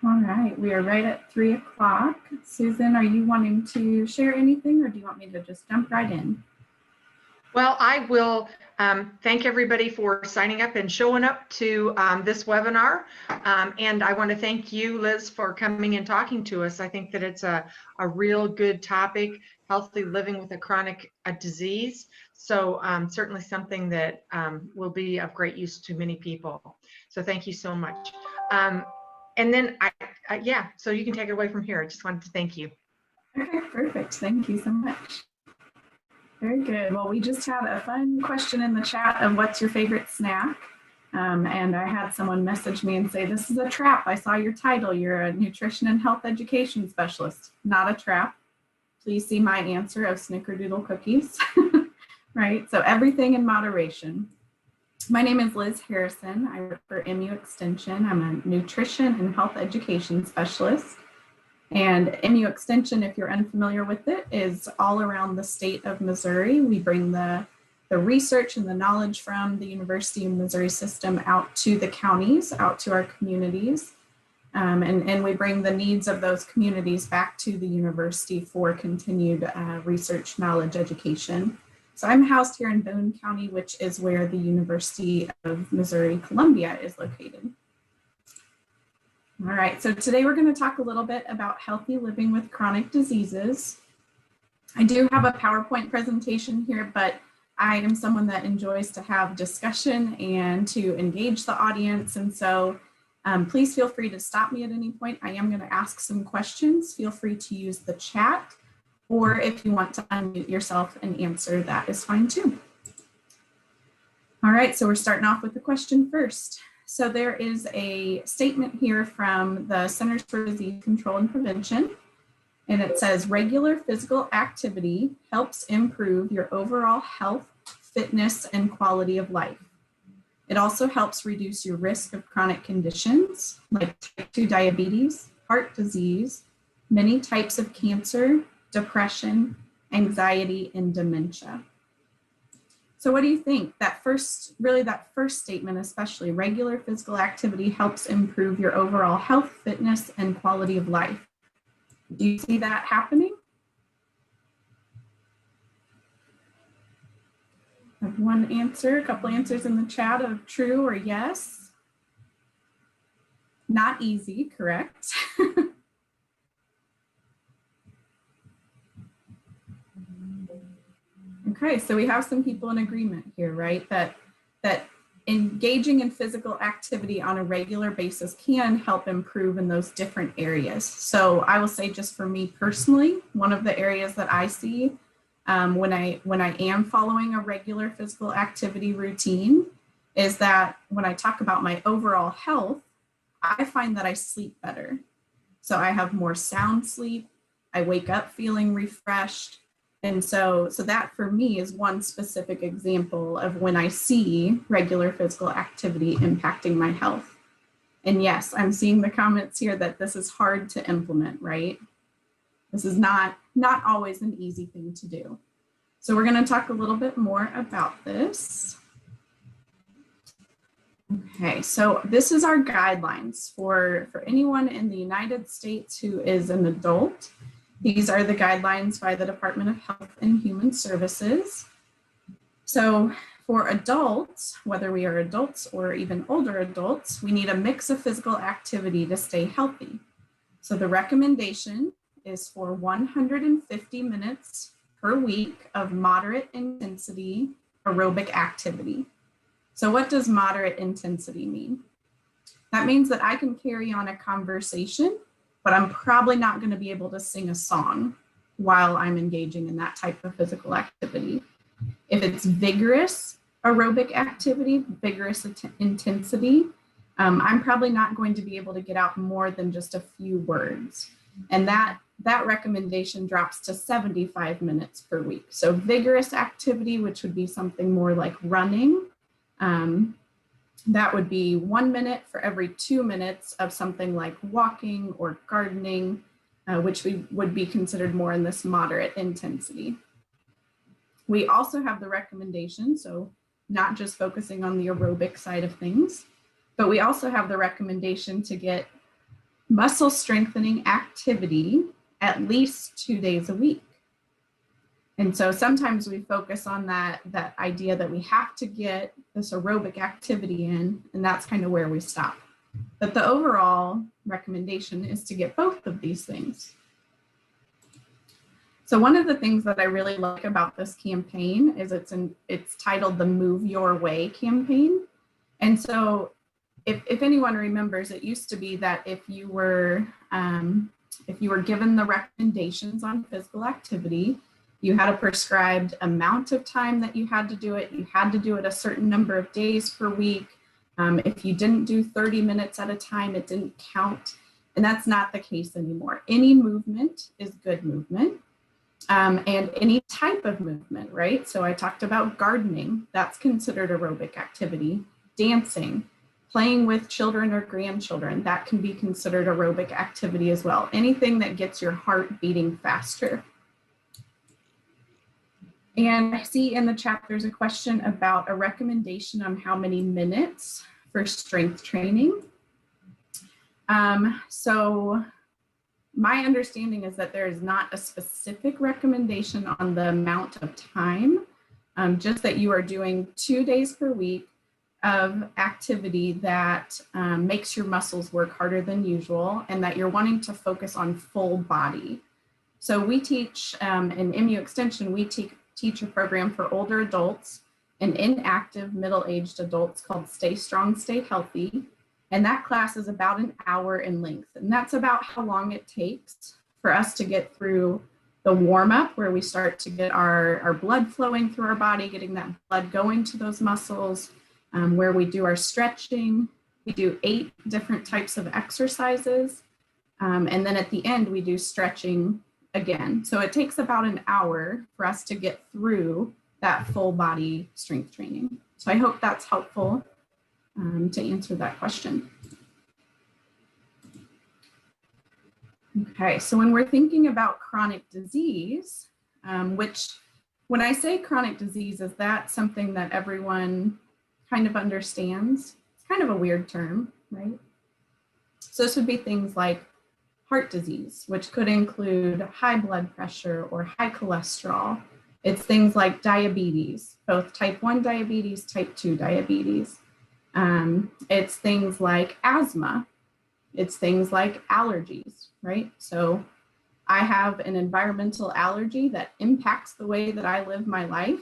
All right, we are right at 3 o'clock. Susan, are you wanting to share anything, or do you want me to just jump right in? Well, I will thank everybody for signing up and showing up to this webinar. And I want to thank you, Liz, for coming and talking to us. I think that it's a real good topic, healthy living with a chronic disease. So certainly something that will be of great use to many people. So thank you so much. And then, yeah, so you can take it away from here. I just wanted to thank you. Okay, perfect. Thank you so much. Very good. Well, we just had a fun question in the chat of what's your favorite snack? And I had someone message me and say, this is a trap. I saw your title. You're a nutrition and health education specialist. Not a trap. Please see my answer of snickerdoodle cookies. Right? So everything in moderation. My name is Liz Harrison. I work for MU Extension. I'm a nutrition and health education specialist. And MU Extension, if you're unfamiliar with it, is all around the state of Missouri. We bring the research and the knowledge from the University of Missouri system out to the counties, out to our communities. And we bring the needs of those communities back to the university for continued research, knowledge, education. So I'm housed here in Boone County, which is where the University of Missouri-Columbia is located. All right, so today we're going to talk a little bit about healthy living with chronic diseases. I do have a PowerPoint presentation here, but I am someone that enjoys to have discussion and to engage the audience. And so please feel free to stop me at any point. I am going to ask some questions. Feel free to use the chat, or if you want to unmute yourself and answer, that is fine too. All right, so we're starting off with the question first. So there is a statement here from the Centers for Disease Control and Prevention, and it says regular physical activity helps improve your overall health, fitness, and quality of life. It also helps reduce your risk of chronic conditions like type 2 diabetes, heart disease, many types of cancer, depression, anxiety, and dementia. So what do you think? That first statement, especially regular physical activity helps improve your overall health, fitness, and quality of life. Do you see that happening? I have one answer, a couple answers in the chat of true or yes. Not easy, correct? Okay, so we have some people in agreement here, right? That engaging in physical activity on a regular basis can help improve in those different areas. So I will say, just for me personally, one of the areas that I see when I am following a regular physical activity routine is that when I talk about my overall health, I find that I sleep better. So I have more sound sleep. I wake up feeling refreshed. And so that for me is one specific example of when I see regular physical activity impacting my health. And yes, I'm seeing the comments here that this is hard to implement, right? This is not always an easy thing to do. So we're going to talk a little bit more about this. Okay, so this is our guidelines for anyone in the United States who is an adult. These are the guidelines by the Department of Health and Human Services. So for adults, whether we are adults or even older adults, we need a mix of physical activity to stay healthy. So the recommendation is for 150 minutes per week of moderate intensity aerobic activity. So what does moderate intensity mean? That means that I can carry on a conversation, but I'm probably not going to be able to sing a song while I'm engaging in that type of physical activity. If it's vigorous aerobic activity, vigorous intensity, I'm probably not going to be able to get out more than just a few words. And that recommendation drops to 75 minutes per week. So vigorous activity, which would be something more like running, that would be 1 minute for every 2 minutes of something like walking or gardening, which would be considered more in this moderate intensity. We also have the recommendation, so not just focusing on the aerobic side of things, but we also have the recommendation to get muscle strengthening activity at least 2 days a week. And so sometimes we focus on that idea that we have to get this aerobic activity in, and that's kind of where we stop. But the overall recommendation is to get both of these things. So one of the things that I really like about this campaign is it's titled the Move Your Way campaign. And so if anyone remembers, it used to be that if you were given the recommendations on physical activity, you had a prescribed amount of time that you had to do it. You had to do it a certain number of days per week. If you didn't do 30 minutes at a time, it didn't count. And that's not the case anymore. Any movement is good movement. And any type of movement, right? So I talked about gardening, that's considered aerobic activity. Dancing, playing with children or grandchildren, that can be considered aerobic activity as well. Anything that gets your heart beating faster. And I see in the chat, there's a question about a recommendation on how many minutes for strength training. So my understanding is that there is not a specific recommendation on the amount of time, just that you are doing 2 days per week of activity that makes your muscles work harder than usual, and that you're wanting to focus on full body. So we teach, in MU Extension, we teach a program for older adults and inactive middle-aged adults called Stay Strong, Stay Healthy. And that class is about an hour in length. And that's about how long it takes for us to get through the warm-up, where we start to get our blood flowing through our body, getting that blood going to those muscles, where we do our stretching. We do 8 different types of exercises. And then at the end, we do stretching again. So it takes about an hour for us to get through that full body strength training. So I hope that's helpful to answer that question. Okay, so when we're thinking about chronic disease, which when I say chronic disease, is that something that everyone kind of understands? It's kind of a weird term, right? So this would be things like heart disease, which could include high blood pressure or high cholesterol. It's things like diabetes, both type 1 diabetes, type 2 diabetes. It's things like asthma. It's things like allergies, right? So I have an environmental allergy that impacts the way that I live my life.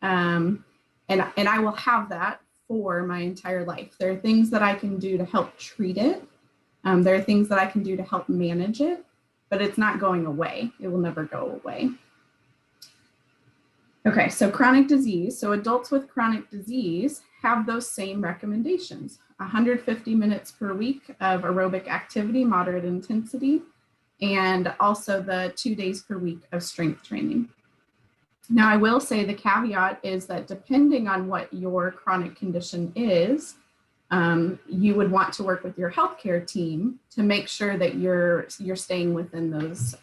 And I will have that for my entire life. There are things that I can do to help treat it. There are things that I can do to help manage it, but it's not going away. It will never go away. Okay, so chronic disease. So adults with chronic disease have those same recommendations: 150 minutes per week of aerobic activity, moderate intensity, and also the 2 days per week of strength training. Now, I will say the caveat is that depending on what your chronic condition is, you would want to work with your healthcare team to make sure that you're staying within those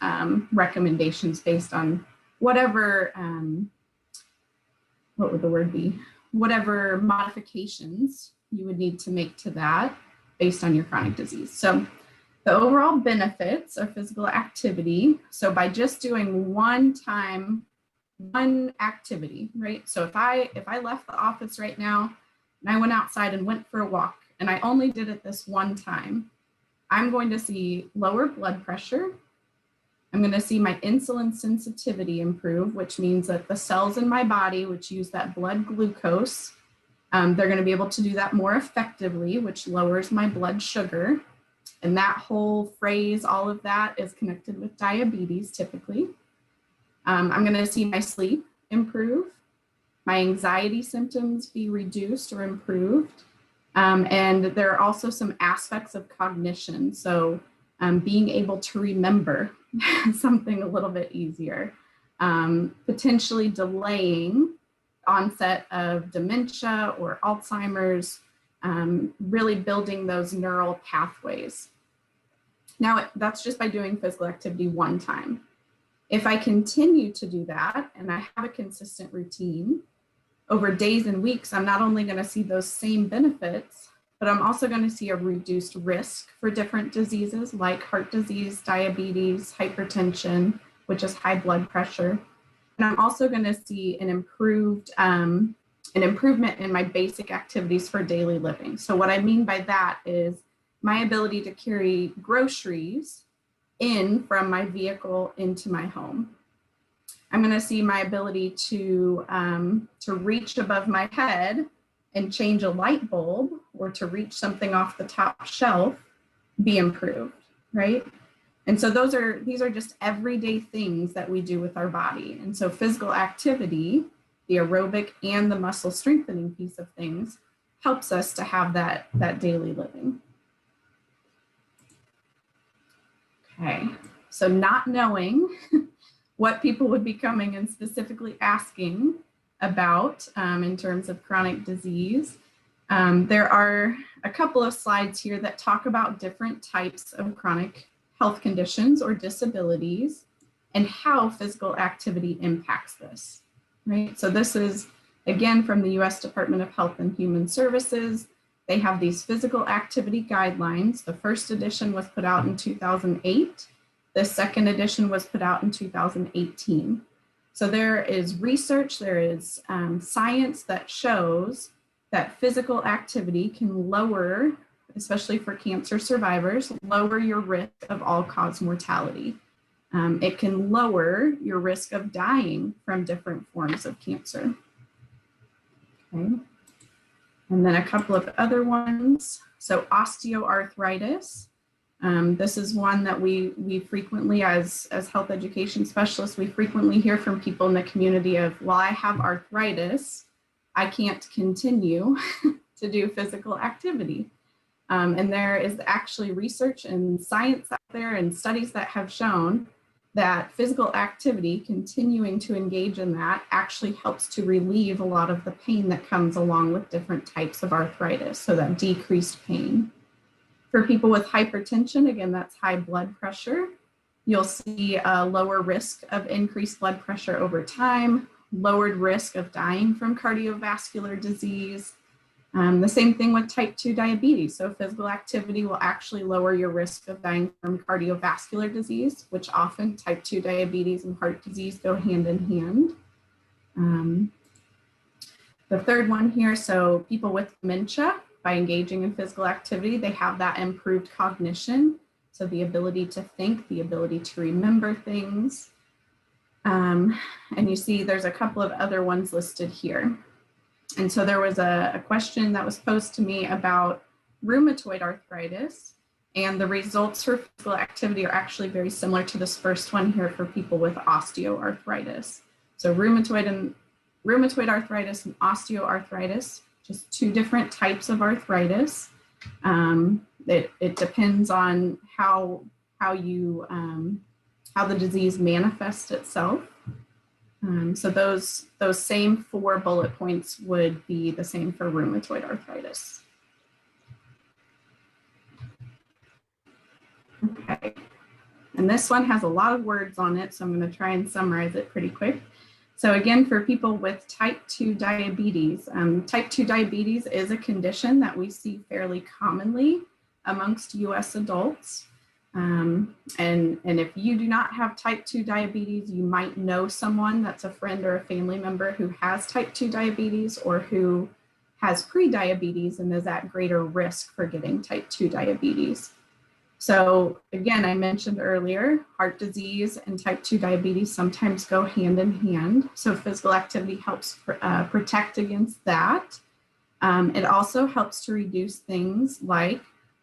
recommendations based on whatever, what would the word be? Whatever modifications you would need to make to that based on your chronic disease. So the overall benefits of physical activity. So by just doing one activity, right? So if I left the office right now and I went outside and went for a walk and I only did it this one time, I'm going to see lower blood pressure. I'm going to see my insulin sensitivity improve, which means that the cells in my body, which use that blood glucose, they're going to be able to do that more effectively, which lowers my blood sugar. And that whole phrase, all of that is connected with diabetes typically. I'm going to see my sleep improve, my anxiety symptoms be reduced or improved. And there are also some aspects of cognition. So being able to remember something a little bit easier, potentially delaying onset of dementia or Alzheimer's, really building those neural pathways. Now, that's just by doing physical activity one time. If I continue to do that and I have a consistent routine over days and weeks, I'm not only going to see those same benefits, but I'm also going to see a reduced risk for different diseases like heart disease, diabetes, hypertension, which is high blood pressure. And I'm also going to see an improvement in my basic activities for daily living. So what I mean by that is my ability to carry groceries in from my vehicle into my home. I'm going to see my ability to reach above my head and change a light bulb, or to reach something off the top shelf, be improved, right? And so these are just everyday things that we do with our body. And so physical activity, the aerobic and the muscle strengthening piece of things, helps us to have that daily living. Okay, so not knowing what people would be coming and specifically asking about in terms of chronic disease. There are a couple of slides here that talk about different types of chronic health conditions or disabilities and how physical activity impacts this, right? So this is, again, from the US Department of Health and Human Services. They have these physical activity guidelines. The first edition was put out in 2008. The second edition was put out in 2018. So there is research, there is science that shows that physical activity can lower, especially for cancer survivors, lower your risk of all-cause mortality. It can lower your risk of dying from different forms of cancer. Okay. And then a couple of other ones. So osteoarthritis. This is one that we frequently, as health education specialists, we frequently hear from people in the community of, well, I have arthritis, I can't continue to do physical activity. And there is actually research and science out there and studies that have shown that physical activity, continuing to engage in that, actually helps to relieve a lot of the pain that comes along with different types of arthritis, so that decreased pain. For people with hypertension, again, that's high blood pressure, you'll see a lower risk of increased blood pressure over time, lowered risk of dying from cardiovascular disease. The same thing with type 2 diabetes. So physical activity will actually lower your risk of dying from cardiovascular disease, which often type 2 diabetes and heart disease go hand in hand. The third one here, so people with dementia, by engaging in physical activity, they have that improved cognition. So the ability to think, the ability to remember things. And you see there's a couple of other ones listed here. And so there was a question that was posed to me about rheumatoid arthritis, and the results for physical activity are actually very similar to this first one here for people with osteoarthritis. So rheumatoid arthritis and osteoarthritis, just two different types of arthritis. It depends on how the disease manifests itself. So those same 4 bullet points would be the same for rheumatoid arthritis. Okay, and this one has a lot of words on it, so I'm going to try and summarize it pretty quick. So again, for people with type 2 diabetes, type 2 diabetes is a condition that we see fairly commonly amongst US adults. And if you do not have type 2 diabetes, you might know someone that's a friend or a family member who has type 2 diabetes or who has pre-diabetes and is at greater risk for getting type 2 diabetes. So again, I mentioned earlier, heart disease and type 2 diabetes sometimes go hand in hand. So physical activity helps protect against that. It also helps to reduce things like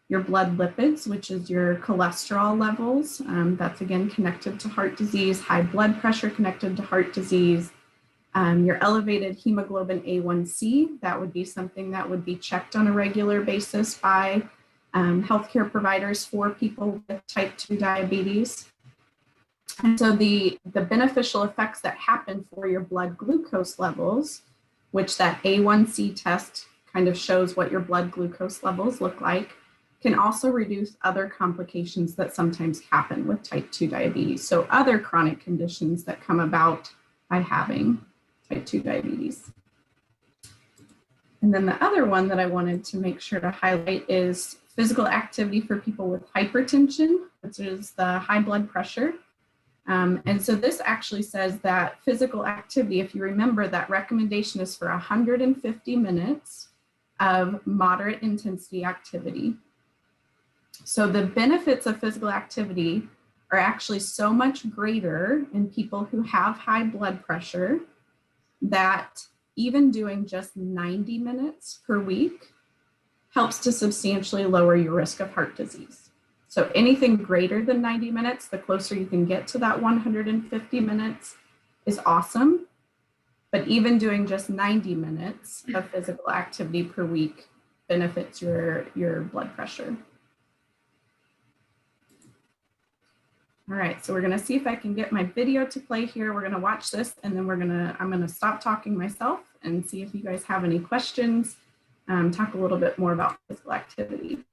your blood lipids, which is your cholesterol levels. That's again connected to heart disease, high blood pressure connected to heart disease. Your elevated hemoglobin A1C, that would be something that would be checked on a regular basis by healthcare providers for people with type 2 diabetes. And so the beneficial effects that happen for your blood glucose levels, which that A1C test kind of shows what your blood glucose levels look like, can also reduce other complications that sometimes happen with type 2 diabetes. So other chronic conditions that come about by having type 2 diabetes. And then the other one that I wanted to make sure to highlight is physical activity for people with hypertension, which is the high blood pressure. And so this actually says that physical activity, if you remember, that recommendation is for 150 minutes of moderate intensity activity. So the benefits of physical activity are actually so much greater in people who have high blood pressure that even doing just 90 minutes per week helps to substantially lower your risk of heart disease. So anything greater than 90 minutes, the closer you can get to that 150 minutes is awesome. But even doing just 90 minutes of physical activity per week benefits your blood pressure. All right, so we're gonna see if I can get my video to play here. We're gonna watch this and then I'm gonna stop talking myself and see if you guys have any questions, talk a little bit more about physical activity.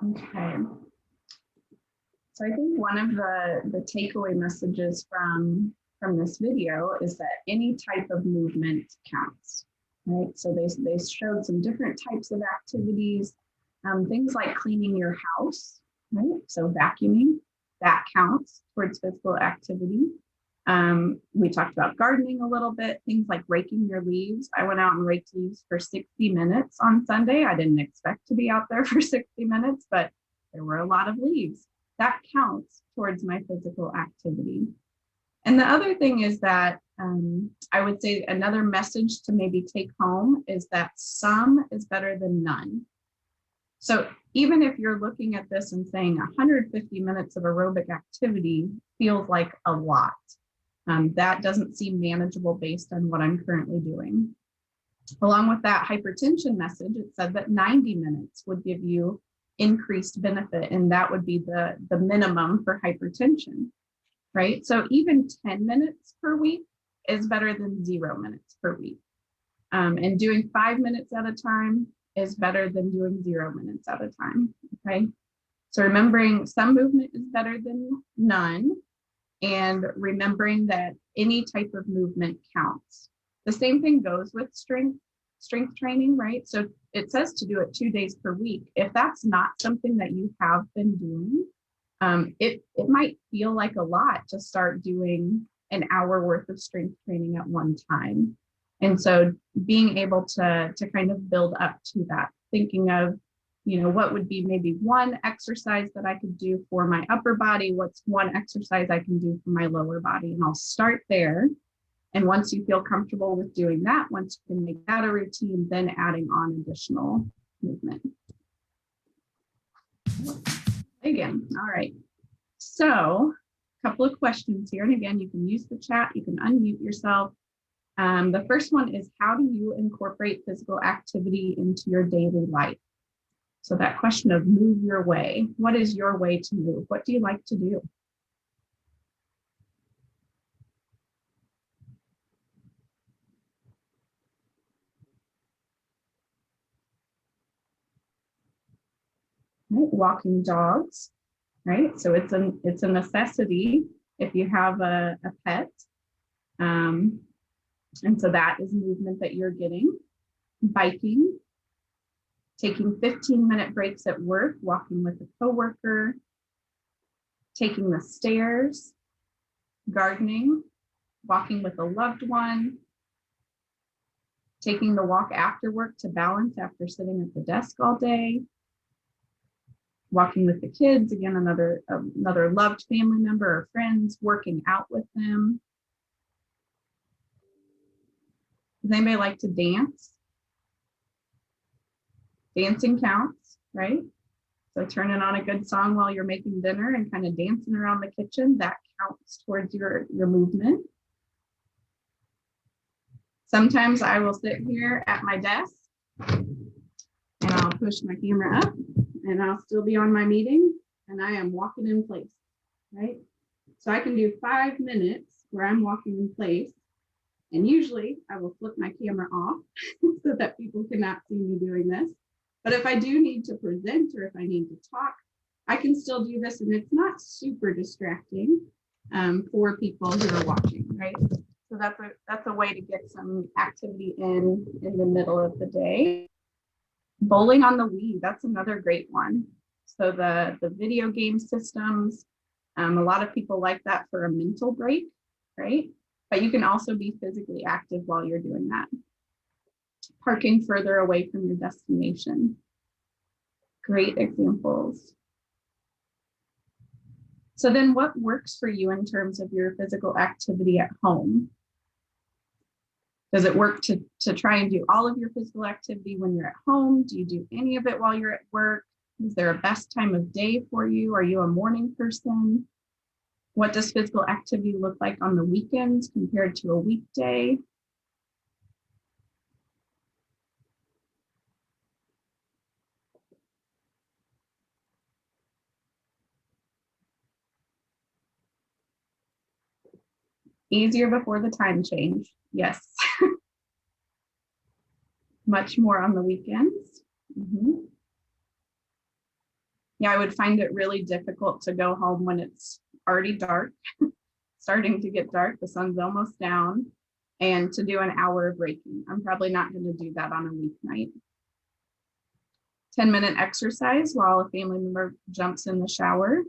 Okay. So I think one of the takeaway messages from this video is that any type of movement counts, right? So they showed some different types of activities, things like cleaning your house, right? So vacuuming, that counts towards physical activity. We talked about gardening a little bit, things like raking your leaves. I went out and raked leaves for 60 minutes on Sunday. I didn't expect to be out there for 60 minutes, but there were a lot of leaves. That counts towards my physical activity. And the other thing is that I would say another message to maybe take home is that some is better than none. So even if you're looking at this and saying 150 minutes of aerobic activity feels like a lot, that doesn't seem manageable based on what I'm currently doing. Along with that hypertension message, it said that 90 minutes would give you increased benefit, and that would be the minimum for hypertension, right? So even 10 minutes per week is better than 0 minutes per week. And doing 5 minutes at a time is better than doing 0 minutes at a time, okay? So remembering some movement is better than none, and remembering that any type of movement counts. The same thing goes with strength training, right? So it says to do it 2 days per week. If that's not something that you have been doing, it might feel like a lot to start doing an hour worth of strength training at one time. And so being able to kind of build up to that, thinking of what would be maybe one exercise that I could do for my upper body? What's one exercise I can do for my lower body? And I'll start there. And once you feel comfortable with doing that, once you can make that a routine, then adding on additional movement. Again, all right. So a couple of questions here. And again, you can use the chat, you can unmute yourself. The first one is, how do you incorporate physical activity into your daily life? So that question of move your way. What is your way to move? What do you like to do? Right, walking dogs, right? So it's a necessity if you have a pet. And so that is movement that you're getting. Biking, taking 15-minute breaks at work, walking with a coworker, taking the stairs, gardening, walking with a loved one, taking the walk after work to balance after sitting at the desk all day, walking with the kids, again, another loved family member or friends, working out with them. Does anybody like to dance? Dancing counts, right? So turning on a good song while you're making dinner and kind of dancing around the kitchen, that counts towards your movement. Sometimes I will sit here at my desk and I'll push my camera up and I'll still be on my meeting and I am walking in place, right? So I can do 5 minutes where I'm walking in place, and usually I will flip my camera off so that people cannot see me doing this. But if I do need to present or if I need to talk, I can still do this, and it's not super distracting for people who are watching, right? So that's a way to get some activity in the middle of the day. Bowling on the Wii, that's another great one. So the video game systems, a lot of people like that for a mental break, right? But you can also be physically active while you're doing that. Parking further away from your destination. Great examples. So then what works for you in terms of your physical activity at home? Does it work to try and do all of your physical activity when you're at home? Do you do any of it while you're at work? Is there a best time of day for you? Are you a morning person? What does physical activity look like on the weekends compared to a weekday? Easier before the time change, yes. Much more on the weekends. Yeah, I would find it really difficult to go home when it's already dark, starting to get dark, the sun's almost down, and to do an hour of breaking. I'm probably not going to do that on a weeknight. 10-minute exercise while a family member jumps in the shower.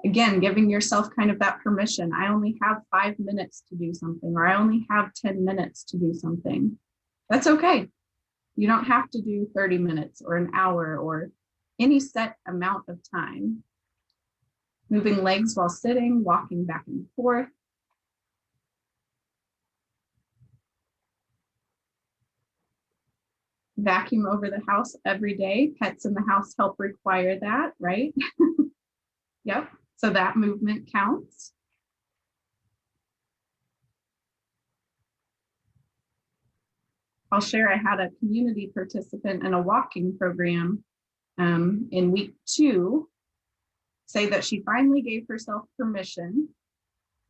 Again, giving yourself kind of that permission. I only have 5 minutes to do something, or I only have 10 minutes to do something. That's okay. You don't have to do 30 minutes or an hour or any set amount of time. Moving legs while sitting, walking back and forth. Vacuum over the house every day. Pets in the house help require that, right? Yep. So that movement counts. I'll share, I had a community participant in a walking program in week 2 say that she finally gave herself permission,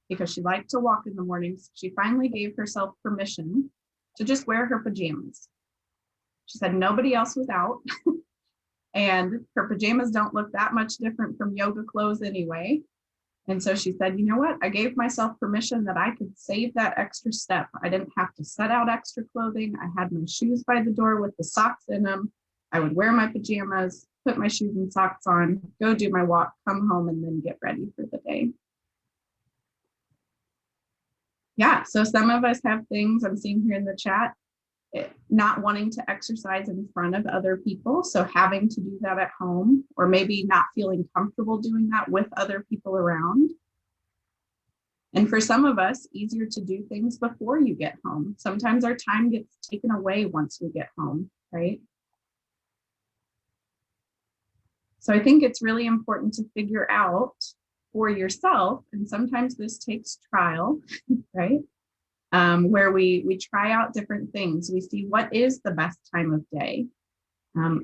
because she liked to walk in the mornings. She finally gave herself permission to just wear her pajamas. She said nobody else was out and her pajamas don't look that much different from yoga clothes anyway. And so she said, you know what? I gave myself permission that I could save that extra step. I didn't have to set out extra clothing. I had my shoes by the door with the socks in them. I would wear my pajamas, put my shoes and socks on, go do my walk, come home, and then get ready for the day. Yeah, so some of us have things I'm seeing here in the chat. not wanting to exercise in front of other people. So having to do that at home, or maybe not feeling comfortable doing that with other people around. And for some of us, easier to do things before you get home. Sometimes our time gets taken away once we get home, right? So I think it's really important to figure out for yourself, and sometimes this takes trial, right? Where we try out different things. We see what is the best time of day.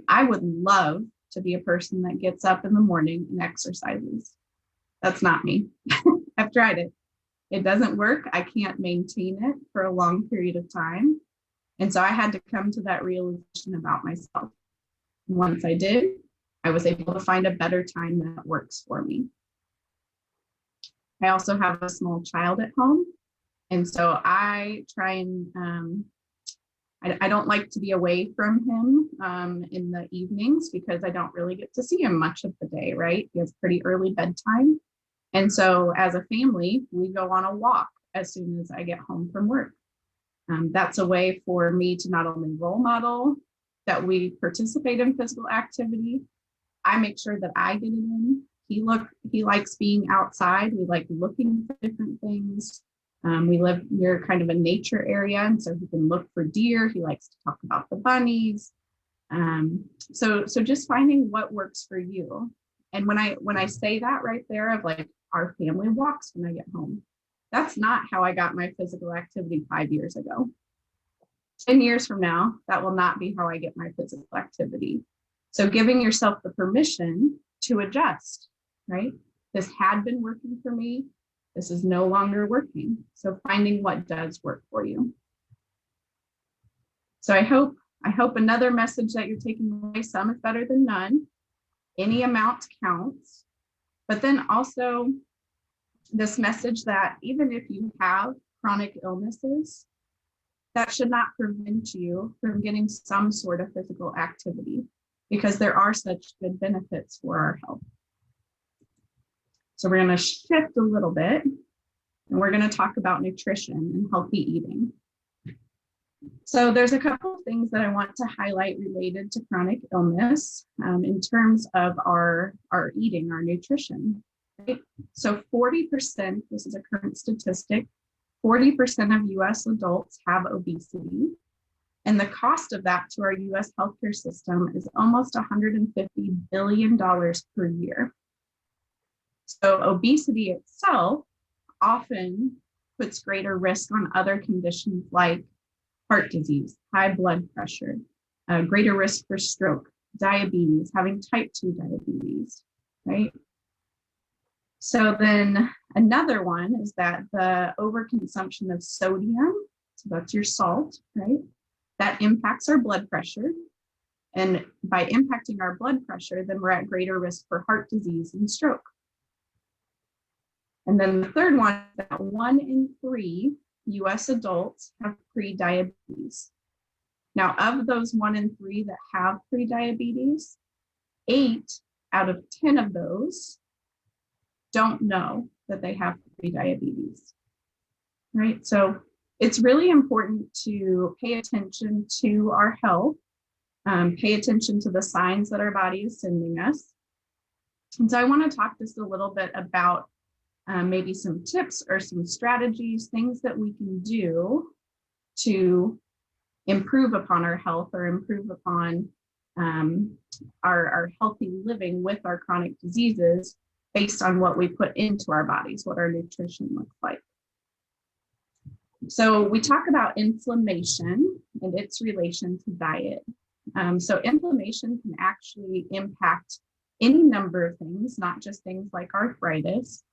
I would love to be a person that gets up in the morning and exercises. That's not me. I've tried it. It doesn't work. I can't maintain it for a long period of time. And so I had to come to that realization about myself. Once I did, I was able to find a better time that works for me. I also have a small child at home. And so I try and, I don't like to be away from him in the evenings because I don't really get to see him much of the day, right? He has pretty early bedtime. And so as a family, we go on a walk as soon as I get home from work. That's a way for me to not only role model that we participate in physical activity, I make sure that I get it in. He likes being outside. We like looking for different things. We live near kind of a nature area, and so he can look for deer. He likes to talk about the bunnies. So just finding what works for you. And when I say that right there of like our family walks when I get home, that's not how I got my physical activity 5 years ago. 10 years from now, that will not be how I get my physical activity. So giving yourself the permission to adjust, right? This had been working for me. This is no longer working. So finding what does work for you. So I hope another message that you're taking away, some is better than none. Any amount counts. But then also this message that even if you have chronic illnesses, that should not prevent you from getting some sort of physical activity, because there are such good benefits for our health. So we're going to shift a little bit, and we're going to talk about nutrition and healthy eating. So there's a couple of things that I want to highlight related to chronic illness in terms of our eating, our nutrition. Right? So 40%, this is a current statistic, 40% of US adults have obesity. And the cost of that to our US healthcare system is almost $150 billion per year. So obesity itself often puts greater risk on other conditions like heart disease, high blood pressure, greater risk for stroke, diabetes, having type 2 diabetes, right? So then another one is that the overconsumption of sodium, so that's your salt, right? That impacts our blood pressure. And by impacting our blood pressure, then we're at greater risk for heart disease and stroke. And then the third one, that 1 in 3 US adults have prediabetes. Now, of those 1 in 3 that have prediabetes, 8 out of 10 of those don't know that they have prediabetes, right? So it's really important to pay attention to our health, pay attention to the signs that our body is sending us. And so I want to talk just a little bit about maybe some tips or some strategies, things that we can do to improve upon our health or improve upon our healthy living with our chronic diseases based on what we put into our bodies, what our nutrition looks like. So we talk about inflammation and its relation to diet. So inflammation can actually impact any number of things, not just things like arthritis.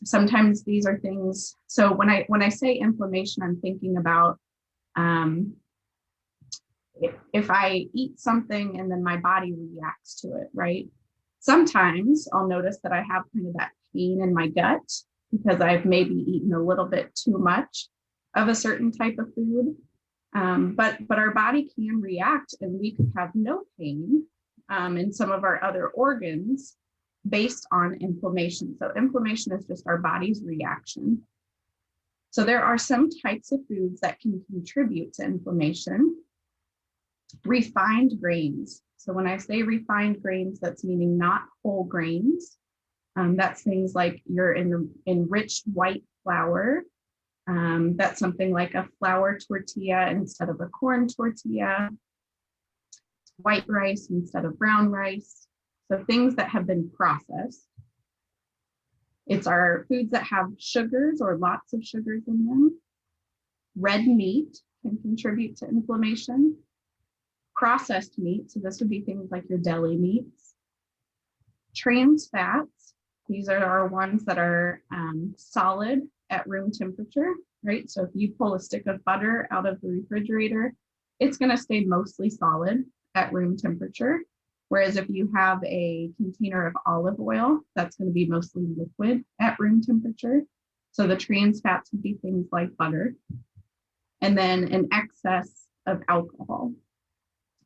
Sometimes these are things, so when I say inflammation, I'm thinking about if I eat something and then my body reacts to it, right? Sometimes I'll notice that I have kind of that pain in my gut because I've maybe eaten a little bit too much of a certain type of food. But our body can react, and we could have no pain in some of our other organs based on inflammation. So inflammation is just our body's reaction. So there are some types of foods that can contribute to inflammation. Refined grains. So when I say refined grains, that's meaning not whole grains. That's things like your enriched white flour. That's something like a flour tortilla instead of a corn tortilla, white rice instead of brown rice. So things that have been processed. It's our foods that have sugars or lots of sugars in them. Red meat can contribute to inflammation. Processed meat, so this would be things like your deli meats. Trans fats, these are our ones that are solid at room temperature, right? So if you pull a stick of butter out of the refrigerator, it's going to stay mostly solid at room temperature. Whereas if you have a container of olive oil, that's going to be mostly liquid at room temperature. So the trans fats would be things like butter. And then an excess of alcohol.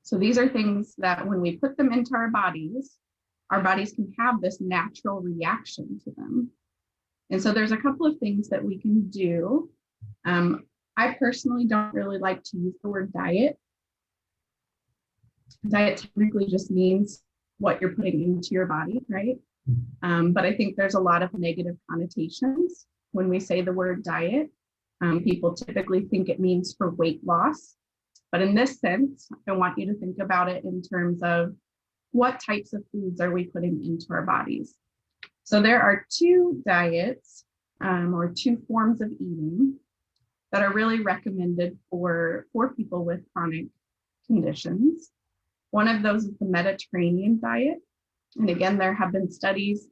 So these are things that when we put them into our bodies can have this natural reaction to them. And so there's a couple of things that we can do. I personally don't really like to use the word diet. Diet technically just means what you're putting into your body, right? But I think there's a lot of negative connotations when we say the word diet. People typically think it means for weight loss. But in this sense, I want you to think about it in terms of what types of foods are we putting into our bodies. So there are two diets or two forms of eating that are really recommended for people with chronic conditions. One of those is the Mediterranean diet. And again, there have been studies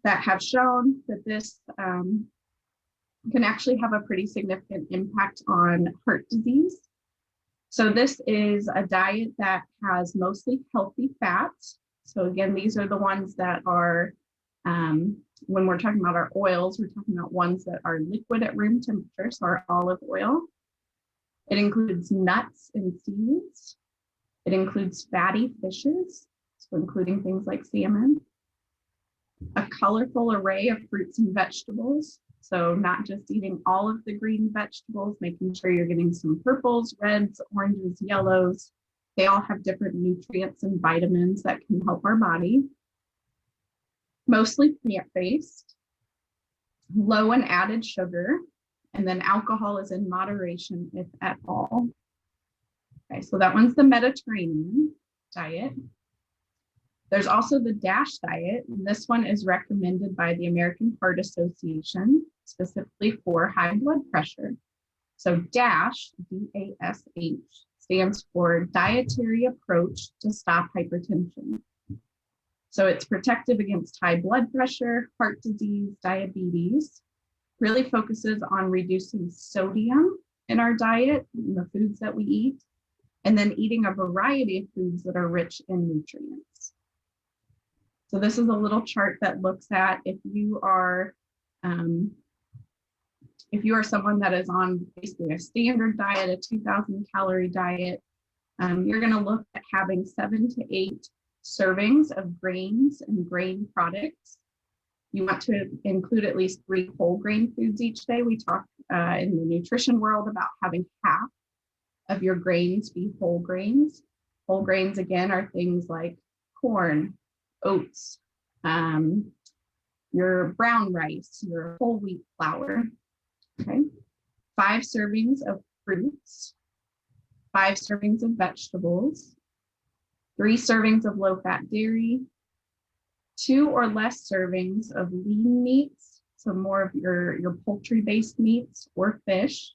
that have shown that this can actually have a pretty significant impact on heart disease. So this is a diet that has mostly healthy fats. So again, these are the ones that are, when we're talking about our oils, we're talking about ones that are liquid at room temperature, so our olive oil. It includes nuts and seeds. It includes fatty fishes, so including things like salmon. A colorful array of fruits and vegetables. So not just eating all of the green vegetables, making sure you're getting some purples, reds, oranges, yellows. They all have different nutrients and vitamins that can help our body. Mostly plant-based, low in added sugar, and then alcohol is in moderation, if at all. Okay, so that one's the Mediterranean diet. There's also the DASH diet, and this one is recommended by the American Heart Association, specifically for high blood pressure. So DASH, D-A-S-H, stands for Dietary Approach to Stop Hypertension. So it's protective against high blood pressure, heart disease, diabetes, really focuses on reducing sodium in our diet, in the foods that we eat, and then eating a variety of foods that are rich in nutrients. So this is a little chart that looks at if you are someone that is on basically a standard diet, a 2,000 calorie diet, you're going to look at having 7 to 8 servings of grains and grain products. You want to include at least 3 whole grain foods each day. We talk in the nutrition world about having half of your grains be whole grains. Whole grains, again, are things like corn, oats, your brown rice, your whole wheat flour. Okay, 5 servings of fruits, 5 servings of vegetables, 3 servings of low-fat dairy, 2 or less servings of lean meats, so more of your poultry-based meats or fish,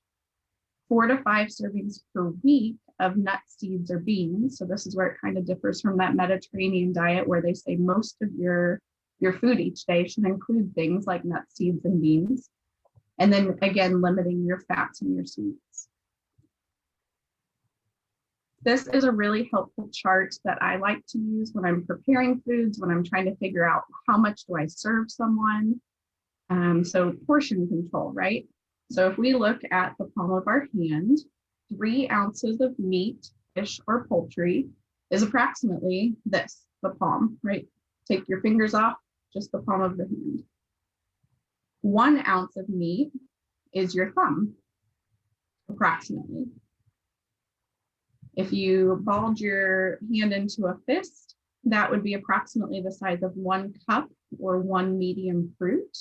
4 to 5 servings per week of nuts, seeds, or beans. So this is where it kind of differs from that Mediterranean diet where they say most of your food each day should include things like nuts, seeds, and beans. And then again, limiting your fats and your sweets. This is a really helpful chart that I like to use when I'm preparing foods, when I'm trying to figure out how much do I serve someone. So portion control, right? So if we look at the palm of our hand, 3 ounces of meat, fish, or poultry is approximately this, the palm, right? Take your fingers off, just the palm of the hand. 1 ounce of meat is your thumb, approximately. If you balled your hand into a fist, that would be approximately the size of 1 cup or 1 medium fruit.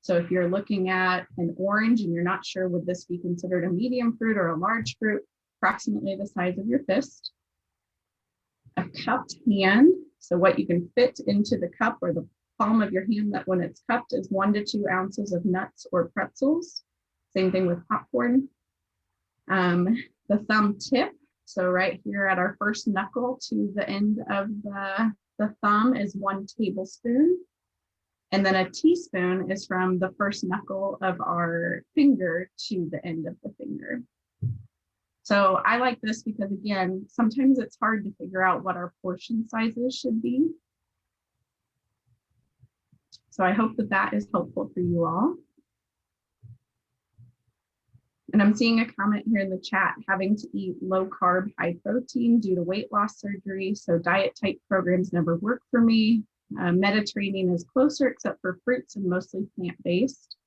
So if you're looking at an orange and you're not sure, would this be considered a medium fruit or a large fruit, approximately the size of your fist. A cupped hand, so what you can fit into the cup or the palm of your hand that when it's cupped is 1 to 2 ounces of nuts or pretzels. Same thing with popcorn. The thumb tip, so right here at our first knuckle to the end of the thumb is 1 tablespoon. And then a teaspoon is from the first knuckle of our finger to the end of the finger. So I like this because, again, sometimes it's hard to figure out what our portion sizes should be. So I hope that that is helpful for you all. And I'm seeing a comment here in the chat, having to eat low carb, high protein due to weight loss surgery. So diet type programs never work for me. Mediterranean is closer except for fruits and mostly plant-based.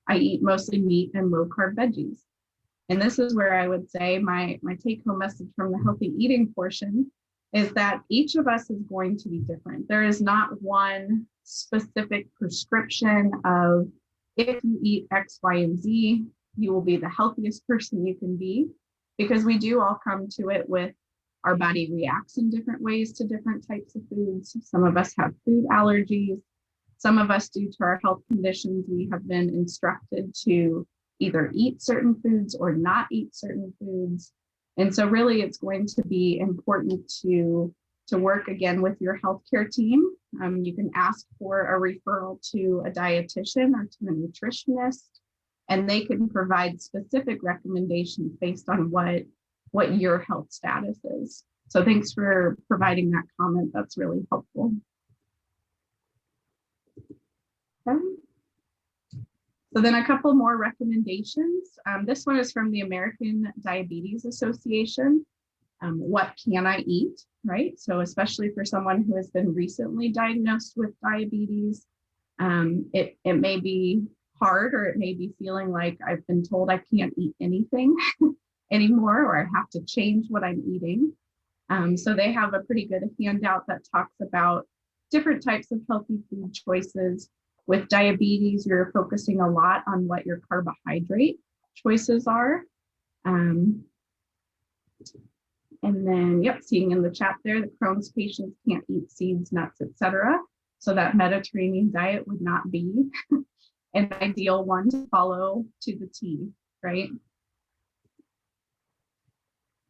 I eat mostly meat and low carb veggies. And this is where I would say my take-home message from the healthy eating portion is that each of us is going to be different. There is not one specific prescription of if you eat X, Y, and Z, you will be the healthiest person you can be, because we do all come to it with our body reacts in different ways to different types of foods. Some of us have food allergies. Some of us, due to our health conditions, we have been instructed to either eat certain foods or not eat certain foods. And so really it's going to be important to work again with your healthcare team. You can ask for a referral to a dietitian or to a nutritionist, and they can provide specific recommendations based on what your health status is. So thanks for providing that comment. That's really helpful. Okay. So then a couple more recommendations. This one is from the American Diabetes Association. What can I eat, right? So especially for someone who has been recently diagnosed with diabetes, it may be hard, or it may be feeling like I've been told I can't eat anything anymore, or I have to change what I'm eating. So they have a pretty good handout that talks about different types of healthy food choices. With diabetes, you're focusing a lot on what your carbohydrate choices are. And then, yep, seeing in the chat there, the Crohn's patients can't eat seeds, nuts, etc. So that Mediterranean diet would not be an ideal one to follow to the T, right?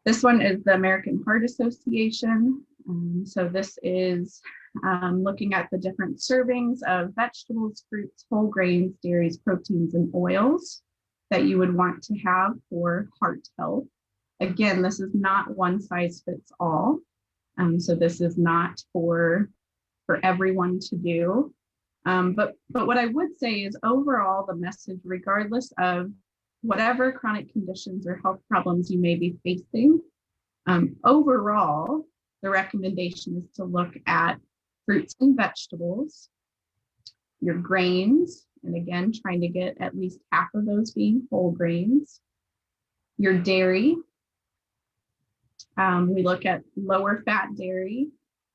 This one is the American Heart Association. So this is looking at the different servings of vegetables, fruits, whole grains, dairies, proteins, and oils that you would want to have for heart health. Again, this is not one size fits all. So this is not for everyone to do. But what I would say is overall, the message, regardless of whatever chronic conditions or health problems you may be facing, overall, the recommendation is to look at fruits and vegetables, your grains, and again, trying to get at least half of those being whole grains, your dairy. We look at lower fat dairy,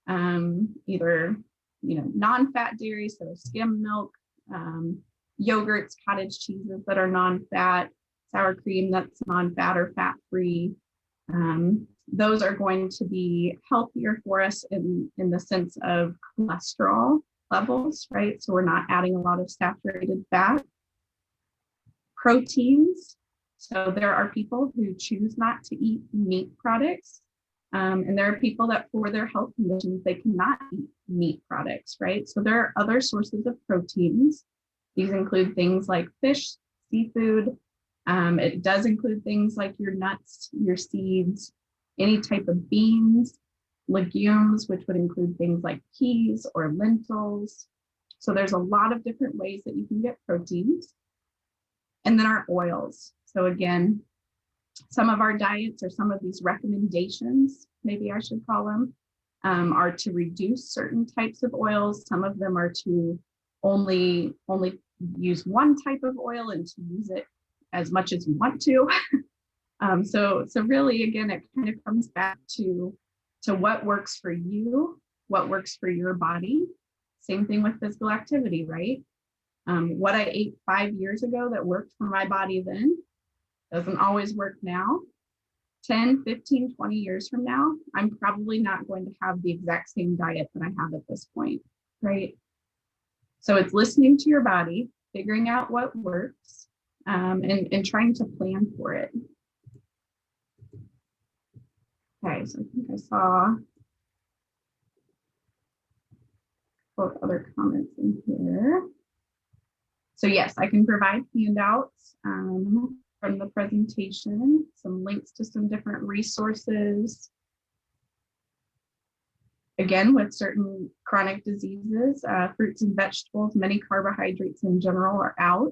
either non-fat dairy, so skim milk, yogurts, cottage cheeses that are non-fat, sour cream that's non-fat or fat-free. Those are going to be healthier for us in the sense of cholesterol levels, right? So we're not adding a lot of saturated fat. Proteins. So there are people who choose not to eat meat products. And there are people that for their health conditions, they cannot eat meat products, right? So there are other sources of proteins. These include things like fish, seafood. It does include things like your nuts, your seeds, any type of beans, legumes, which would include things like peas or lentils. So there's a lot of different ways that you can get proteins. And then our oils. So again, some of our diets or some of these recommendations, maybe I should call them, are to reduce certain types of oils. Some of them are to only use one type of oil and to use it as much as you want to. So really, again, it kind of comes back to what works for you, what works for your body. Same thing with physical activity, right? What I ate 5 years ago that worked for my body then doesn't always work now. 10, 15, 20 years from now, I'm probably not going to have the exact same diet that I have at this point, right? So it's listening to your body, figuring out what works, and trying to plan for it. Okay, so I think I saw both other comments in here. So yes, I can provide handouts from the presentation, some links to some different resources. Again, with certain chronic diseases, fruits and vegetables, many carbohydrates in general are out.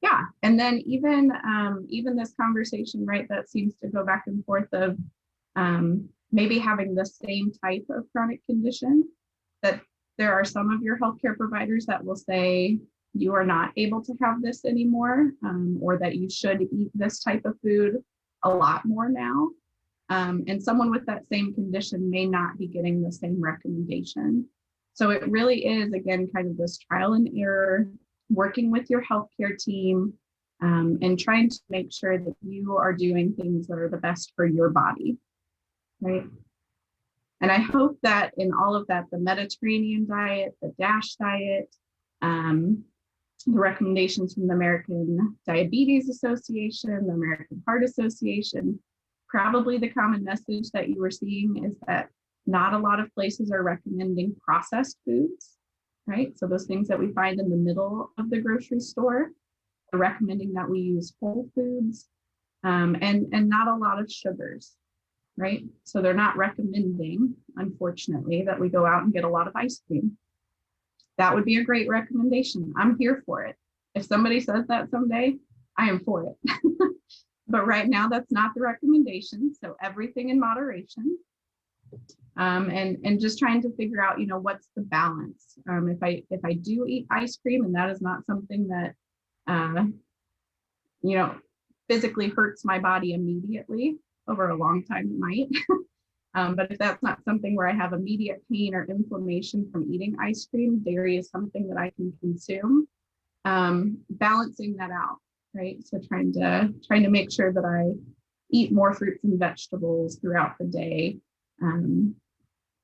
Yeah, and then even this conversation, right, that seems to go back and forth of maybe having the same type of chronic condition, that there are some of your healthcare providers that will say you are not able to have this anymore, or that you should eat this type of food a lot more now. And someone with that same condition may not be getting the same recommendation. So it really is, again, kind of this trial and error, working with your healthcare team, and trying to make sure that you are doing things that are the best for your body, right? And I hope that in all of that, the Mediterranean diet, the DASH diet, the recommendations from the American Diabetes Association, the American Heart Association, probably the common message that you were seeing is that not a lot of places are recommending processed foods, right? So those things that we find in the middle of the grocery store, they're recommending that we use whole foods, and not a lot of sugars, right? So they're not recommending, unfortunately, that we go out and get a lot of ice cream. That would be a great recommendation. I'm here for it. If somebody says that someday, I am for it. But right now, that's not the recommendation. So everything in moderation, and just trying to figure out, what's the balance. If I do eat ice cream, and that is not something that, physically hurts my body immediately, over a long time it might. But if that's not something where I have immediate pain or inflammation from eating ice cream, dairy is something that I can consume. Balancing that out, right? So trying to make sure that I eat more fruits and vegetables throughout the day.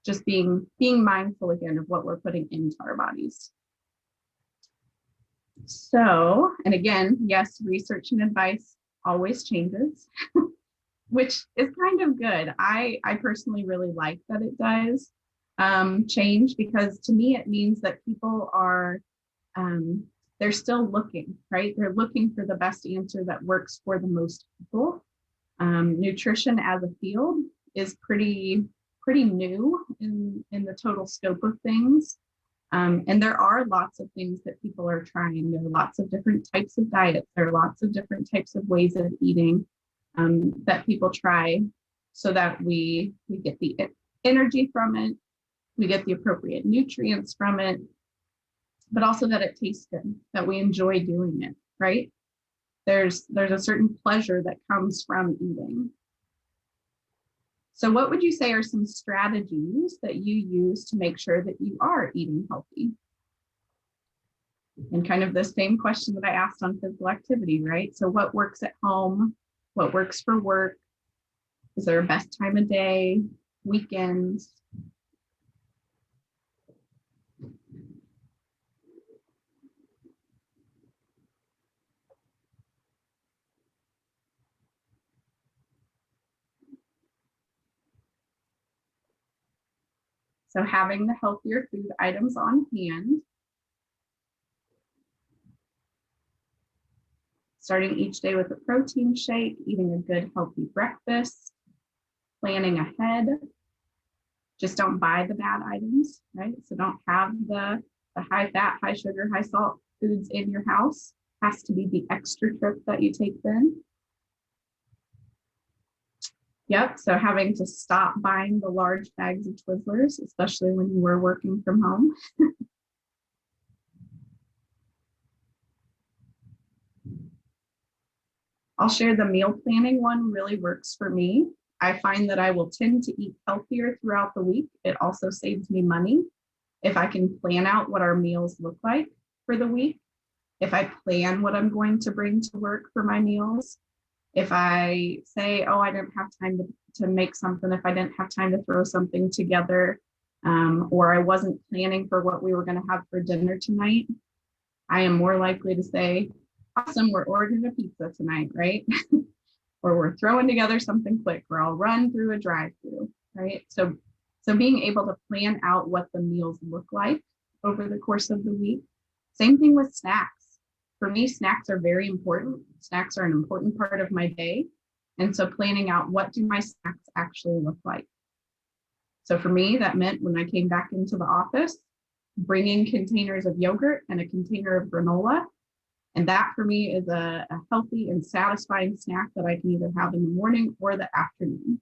Just being mindful again of what we're putting into our bodies. So, and again, yes, research and advice always changes. Which is kind of good. I personally really like that it does change, because to me it means that people are, they're still looking, right? They're looking for the best answer that works for the most people. Nutrition as a field is pretty new in the total scope of things. And there are lots of things that people are trying. There are lots of different types of diets. There are lots of different types of ways of eating that people try, so that we get the energy from it, we get the appropriate nutrients from it, but also that it tastes good, that we enjoy doing it, right? There's a certain pleasure that comes from eating. So what would you say are some strategies that you use to make sure that you are eating healthy? And kind of the same question that I asked on physical activity, right? So what works at home? What works for work? Is there a best time of day, weekends? So having the healthier food items on hand. Starting each day with a protein shake, eating a good healthy breakfast, planning ahead. Just don't buy the bad items, right? So don't have the high fat, high sugar, high salt foods in your house. Has to be the extra trip that you take then. Yep, so having to stop buying the large bags of Twizzlers, especially when you were working from home. I'll share the meal planning one really works for me. I find that I will tend to eat healthier throughout the week. It also saves me money if I can plan out what our meals look like for the week. If I plan what I'm going to bring to work for my meals, if I say, oh, I didn't have time to make something, if I didn't have time to throw something together, or I wasn't planning for what we were going to have for dinner tonight, I am more likely to say, awesome, we're ordering a pizza tonight, right? Or we're throwing together something quick, or I'll run through a drive-through, right? So being able to plan out what the meals look like over the course of the week. Same thing with snacks. For me, snacks are very important. Snacks are an important part of my day. And so planning out what do my snacks actually look like. So for me, that meant when I came back into the office, bringing containers of yogurt and a container of granola. And that for me is a healthy and satisfying snack that I can either have in the morning or the afternoon.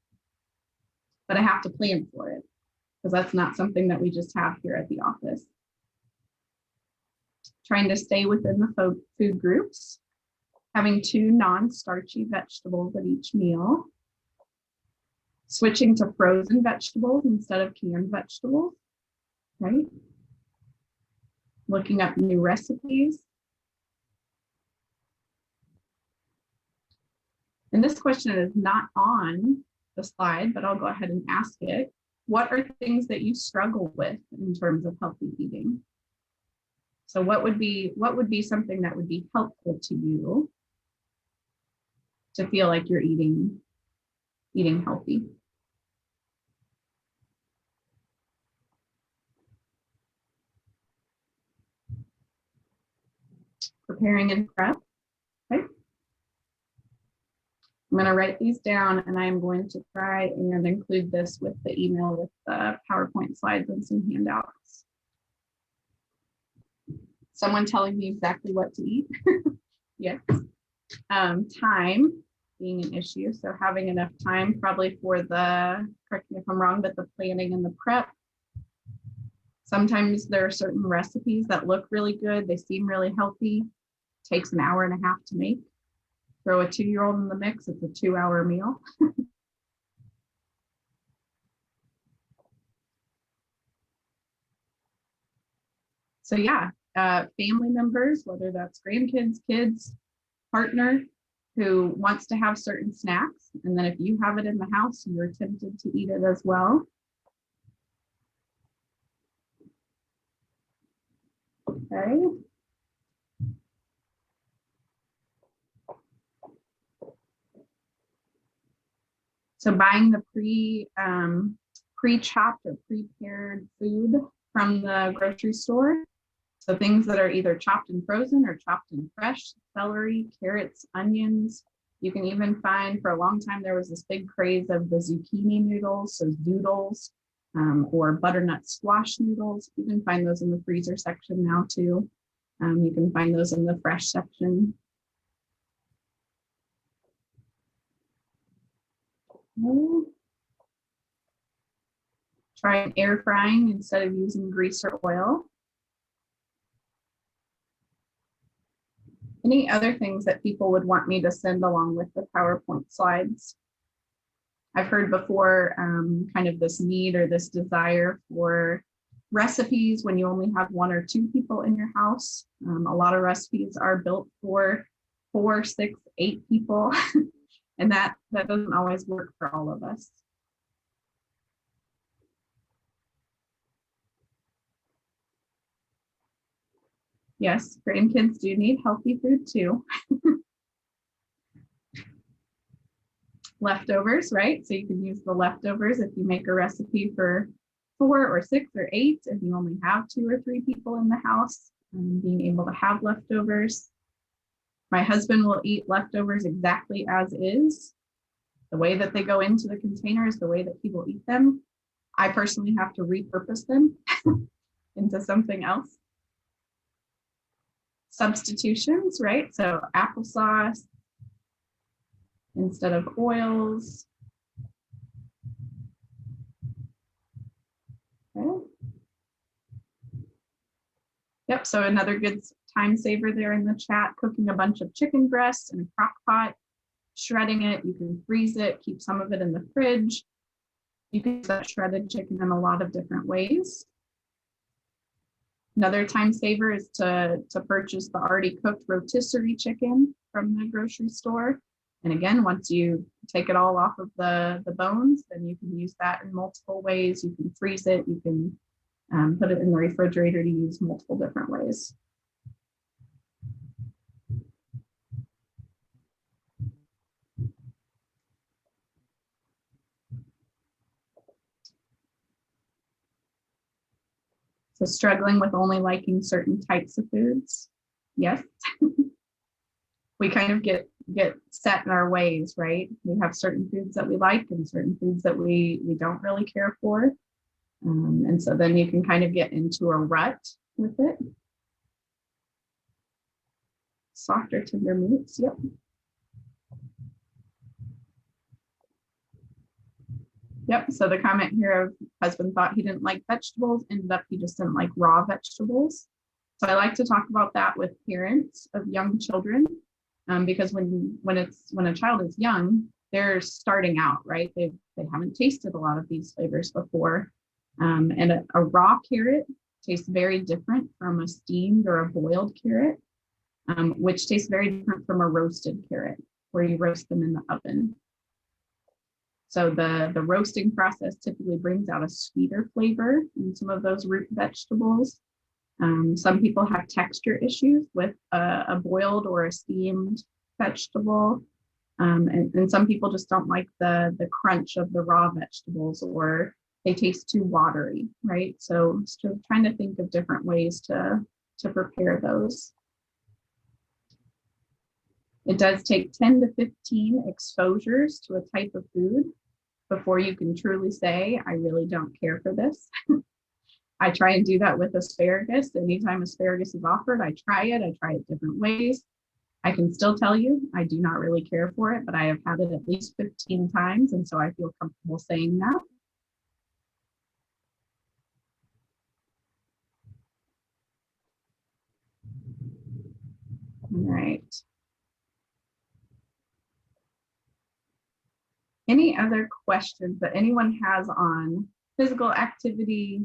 But I have to plan for it because that's not something that we just have here at the office. Trying to stay within the food groups, having 2 non-starchy vegetables at each meal, switching to frozen vegetables instead of canned vegetables, right? Looking up new recipes. And this question is not on the slide, but I'll go ahead and ask it. What are things that you struggle with in terms of healthy eating? So what would be something that would be helpful to you to feel like you're eating healthy? Preparing and prep. Okay. I'm going to write these down and I'm going to try and include this with the email with the PowerPoint slides and some handouts. Someone telling me exactly what to eat. Yes. Time being an issue. So having enough time probably for correct me if I'm wrong, but the planning and the prep. Sometimes there are certain recipes that look really good. They seem really healthy. Takes an hour and a half to make. Throw a 2-year-old in the mix, it's a 2-hour meal. So yeah, family members, whether that's grandkids, kids, partner who wants to have certain snacks. And then if you have it in the house, you're tempted to eat it as well. Okay. So buying the pre-chopped or prepared food from the grocery store. So things that are either chopped and frozen or chopped and fresh, celery, carrots, onions. You can even find, for a long time, there was this big craze of the zucchini noodles, so zoodles, or butternut squash noodles. You can find those in the freezer section now too. You can find those in the fresh section. Try air frying instead of using grease or oil. Any other things that people would want me to send along with the PowerPoint slides? I've heard before kind of this need or this desire for recipes when you only have 1 or 2 people in your house. A lot of recipes are built for 4, 6, 8 people, and that doesn't always work for all of us. Yes, grandkids do need healthy food too. Leftovers, right? So you can use the leftovers if you make a recipe for 4 or 6 or 8 and you only have 2 or 3 people in the house, being able to have leftovers. My husband will eat leftovers exactly as is. The way that they go into the container is the way that he will eat them. I personally have to repurpose them into something else. Substitutions, right? So applesauce instead of oils. Okay. Yep, so another good time saver there in the chat, cooking a bunch of chicken breasts in a crock pot shredding it. You can freeze it, keep some of it in the fridge. You can use that shredded chicken in a lot of different ways. Another time saver is to purchase the already cooked rotisserie chicken from the grocery store. And again, once you take it all off of the bones, then you can use that in multiple ways. You can freeze it. You can put it in the refrigerator to use multiple different ways. So struggling with only liking certain types of foods. Yes. We kind of get set in our ways, right? We have certain foods that we like and certain foods that we don't really care for. And so then you can kind of get into a rut with it. Softer, tender meats, yep. Yep, so the comment here of husband thought he didn't like vegetables, ended up he just didn't like raw vegetables. So I like to talk about that with parents of young children, because when a child is young, they're starting out, right? They haven't tasted a lot of these flavors before. And a raw carrot tastes very different from a steamed or a boiled carrot, which tastes very different from a roasted carrot, where you roast them in the oven. So the roasting process typically brings out a sweeter flavor in some of those root vegetables. Some people have texture issues with a boiled or a steamed vegetable. And some people just don't like the crunch of the raw vegetables, or they taste too watery, right? So trying to think of different ways to prepare those. It does take 10 to 15 exposures to a type of food before you can truly say, I really don't care for this. I try and do that with asparagus. Anytime asparagus is offered, I try it different ways. I can still tell you, I do not really care for it, but I have had it at least 15 times. And so I feel comfortable saying that. All right. Any other questions that anyone has on physical activity,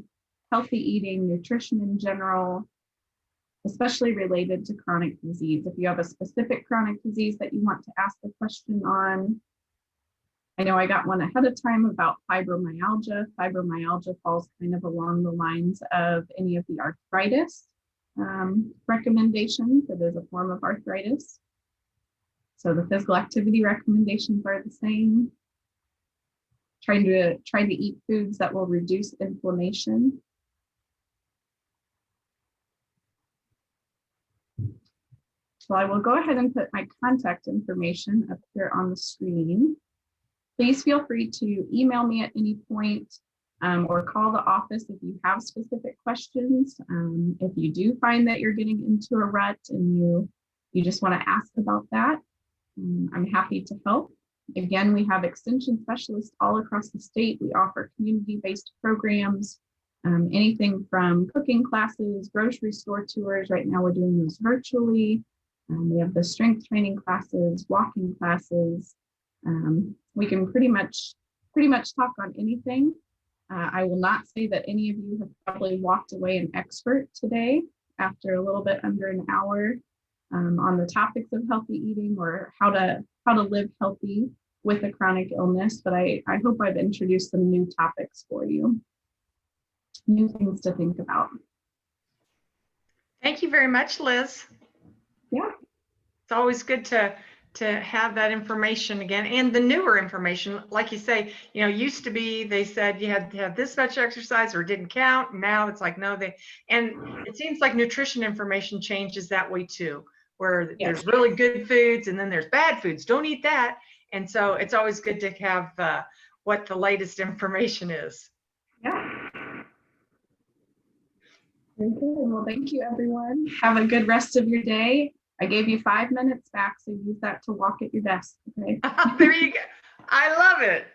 healthy eating, nutrition in general, especially related to chronic disease? If you have a specific chronic disease that you want to ask a question on. I know I got one ahead of time about fibromyalgia. Fibromyalgia falls kind of along the lines of any of the arthritis recommendations. It is a form of arthritis. So the physical activity recommendations are the same. Trying to eat foods that will reduce inflammation. So I will go ahead and put my contact information up here on the screen. Please feel free to email me at any point, or call the office if you have specific questions. If you do find that you're getting into a rut and you just want to ask about that, I'm happy to help. Again, we have extension specialists all across the state. We offer community-based programs, anything from cooking classes, grocery store tours. Right now we're doing those virtually. We have the strength training classes, walking classes. We can pretty much talk on anything. I will not say that any of you have probably walked away an expert today after a little bit under an hour on the topics of healthy eating or how to live healthy with a chronic illness, but I hope I've introduced some new topics for you, new things to think about. Thank you very much, Liz. Yeah. It's always good to have that information again, and the newer information. Like you say, used to be, they said you had to have this much exercise or it didn't count. Now it's like, no, and it seems like nutrition information changes that way too, where there's really good foods and then there's bad foods. Don't eat that. And so it's always good to have what the latest information is. Yeah. Very good. Well, thank you, everyone. Have a good rest of your day. I gave you 5 minutes back, so use that to walk at your desk. Okay. There you go. I love it.